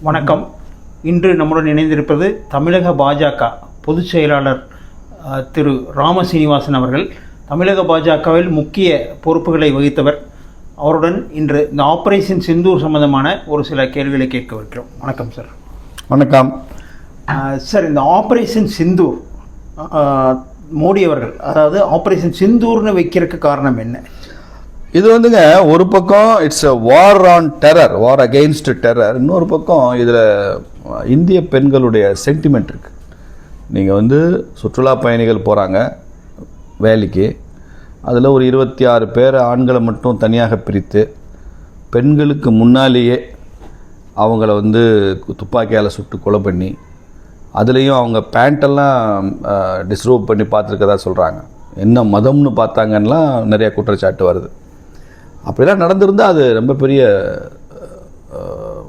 வணக்கம். இன்று நம்முடன் இணைந்திருப்பது தமிழக பாஜக பொதுச் செயலாளர் திரு ராமசீனிவாசன் அவர்கள். தமிழக பாஜகவில் முக்கிய பொறுப்புகளை வகித்தவர். அவருடன் இன்று இந்த ஆபரேஷன் சிந்தூர் சம்பந்தமான ஒரு சில கேள்விகளை கேட்கவிருக்கிறோம். வணக்கம் சார். வணக்கம் சார். இந்த ஆபரேஷன் சிந்தூர் மோடி அவர்கள் அதாவது ஆபரேஷன் சிந்தூர்னு வைக்கிறதுக்கு காரணம் என்ன? இது வந்துங்க, ஒரு பக்கம் it's a war on terror, war against terror. இன்னொரு பக்கம் இதில் இந்திய பெண்களுடைய சென்டிமெண்ட் இருக்குது. நீங்கள் வந்து சுற்றுலா பயணிகள் போகிறாங்க வேலைக்கு, அதில் ஒரு 26 பேர் ஆண்களை மட்டும் தனியாக பிரித்து பெண்களுக்கு முன்னாலேயே அவங்கள வந்து துப்பாக்கியால் சுட்டு கொலை பண்ணி, அதுலேயும் அவங்க பேண்ட்டெல்லாம் டிஸ்ரோப் பண்ணி பார்த்துருக்கதா சொல்கிறாங்க. என்ன மதம்னு பார்த்தாங்கன்னா நிறைய குற்றச்சாட்டு வருது. அப்படிலாம் நடந்திருந்தால் அது ரொம்ப பெரிய